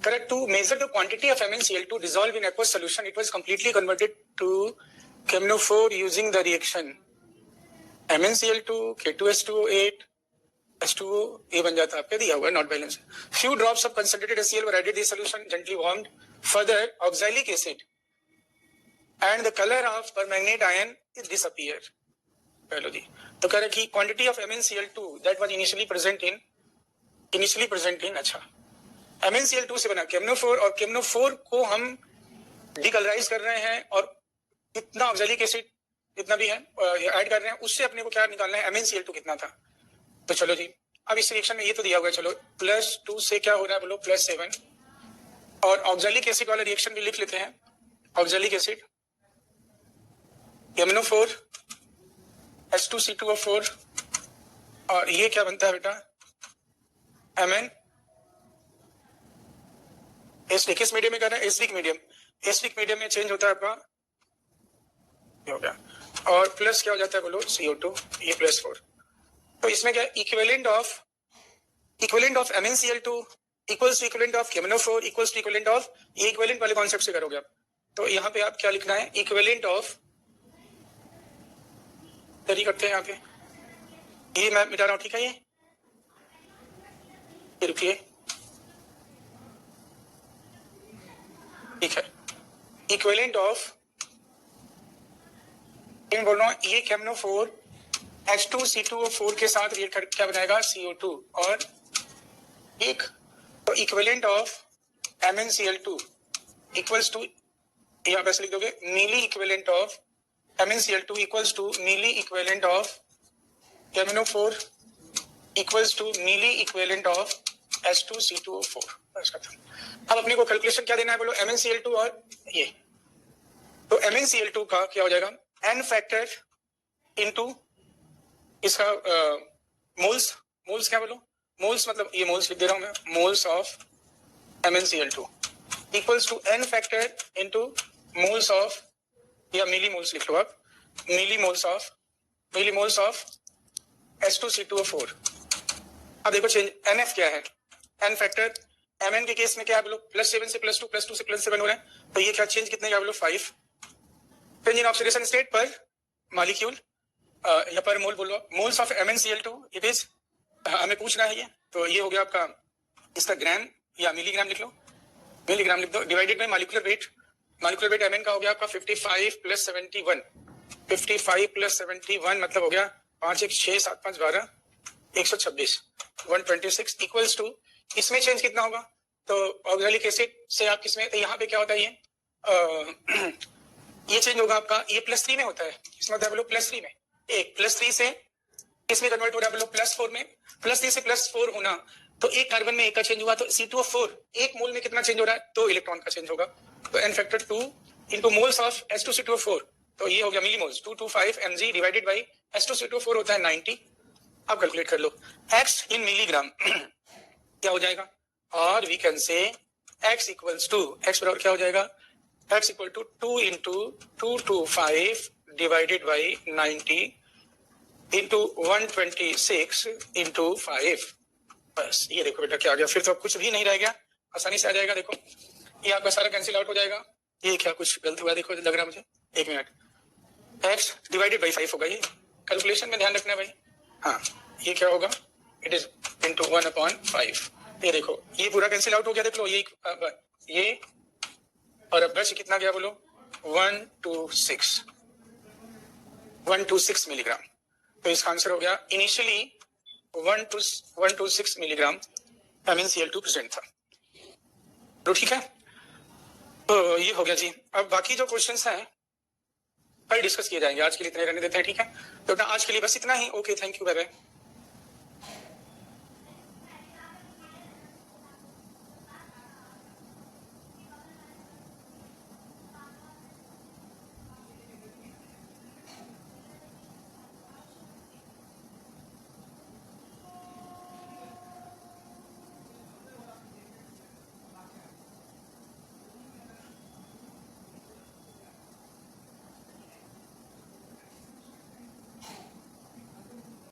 Correct. To measure the quantity of MnCl2 dissolved in aqueous solution, it was completely converted to KMnO4 using the reaction MnCl2, K2H2O8, H2O, ये बन जाता है आपके दिया हुआ not balance. Few drops of concentrated HCl were added to the solution, gently warmed. Further, oxalic acid and the color of permanganate ion is disappear. पहलो जी तो कह रहे कि quantity of MnCl2 that was initially present in अच्छा MnCl2 से बना KMnO4 और KMnO4 को हम डिकलराइज कर रहे हैं और कितना ऑक्सैलिक एसिड जितना भी है ऐड कर रहे हैं उससे अपने को क्या निकालना है MnCl2 कितना था. तो चलो जी अब इस रिएक्शन में ये तो दिया हुआ है. चलो +2 से क्या हो रहा है बोलो +7 और ऑक्सैलिक एसिड वाला रिएक्शन भी लिख लेते हैं. ऑक्सैलिक एसिड KMnO4 H2C2O4 और ये क्या बनता है बेटा Mn एसिडिक. किस मीडियम में कर रहे हैं एसिडिक मीडियम. एसिडिक मीडियम में चेंज होता है आपका हो गया और प्लस क्या हो जाता है बोलो CO2 ये +4. तो इसमें क्या equivalent of MnCl2 equals to equivalent of KMnO4 equals to equivalent of ये इक्विवेलेंट वाले कॉन्सेप्ट से करोगे आप. तो यहाँ पे आप क्या लिखना है इक्विवेलेंट ऑफ तरी करते हैं यहाँ पे ये मैं मिटा रहा हूँ ठीक है. ये रुकिए ठीक है इक्विवेलेंट ऑफ इन बोल रहा हूँ ये KMnO4 H2C2O4 के साथ रिएक्ट कर क्या बनाएगा CO2 और एक तो equivalent of MnCl2 equals to यहाँ पे लिख दोगे नीली equivalent of MnCl2 equals to नीली equivalent of KMnO4 equals to नीली इक्विवेलेंट ऑफ H2C2O4. अब अपने को कैलकुलेशन क्या देना है बोलो MnCl2 और ये तो MnCl2 का क्या हो जाएगा n फैक्टर इनटू इसका मोल्स क्या बोलो मोल्स मतलब ये मोल्स लिख दे रहा हूं मैं moles of MnCl2 equals to n factor into moles of या मिली मोल्स लिख लो आप मिली मोल्स ऑफ H2C2O4. अब देखो चेंज NF क्या है n फैक्टर Mn के केस में क्या है बोलो +7 से +2 +2 से +7 हो रहा है. तो ये क्या चेंज कितने का बोलो 5. चेंज इन ऑक्सीडेशन स्टेट पर मॉलिक्यूल या पर मोल बोलो moles of MnCl2 it is हमें पूछना है ये. तो ये हो गया आपका इसका ग्राम या मिलीग्राम लिख लो मिलीग्राम लिख दो divided by molecular weight Mn का हो गया आपका 55 + 71 55 + 71 मतलब हो गया 5 1 6 7 5 12 126 126 इक्वल्स टू इसमें चेंज कितना होगा तो ऑक्सैलिक एसिड से आप किसमें तो यहाँ पे क्या होता है ये चेंज होगा आपका ये +3 में होता है. इसमें होता है बोलो +3 में एक +3 से इसमें कन्वर्ट हो रहा है बोलो +4 में +3 से +4 होना तो एक कार्बन में एक का चेंज हुआ तो C2O4 एक मोल में कितना चेंज हो रहा है 2 इलेक्ट्रॉन का चेंज होगा. तो n factor 2 into moles of H2C2O4 तो ये हो गया millimoles 225 mg divided by H2C2O4 होता है 90. अब कैलकुलेट कर लो x इन मिलीग्राम क्या हो जाएगा और we can say x equals to x बराबर क्या हो जाएगा x equal to 2 into 225 divided by 90 into 126 into 5. बस ये देखो बेटा क्या आ गया. फिर तो कुछ भी नहीं रह गया आसानी से आ जाएगा. देखो ये आपका सारा कैंसिल आउट हो जाएगा. ये क्या कुछ गलत हुआ देखो लग रहा है मुझे एक मिनट x डिवाइडेड बाई 5 होगा. ये कैलकुलेशन में ध्यान रखना भाई. हाँ ये क्या होगा इट इज इंटू 1/5. ये देखो ये पूरा कैंसिल आउट हो गया. देख लो ये और अब बच कितना गया बोलो 126 मिलीग्राम. तो इसका आंसर हो गया इनिशियली 126 मिलीग्राम MnCl2 प्रेजेंट था. तो ठीक है तो ये हो गया जी. अब बाकी जो क्वेश्चंस हैं कल डिस्कस किए जाएंगे. आज के लिए इतने रहने देते हैं ठीक है. तो आज के लिए बस इतना ही. Okay thank you bye bye.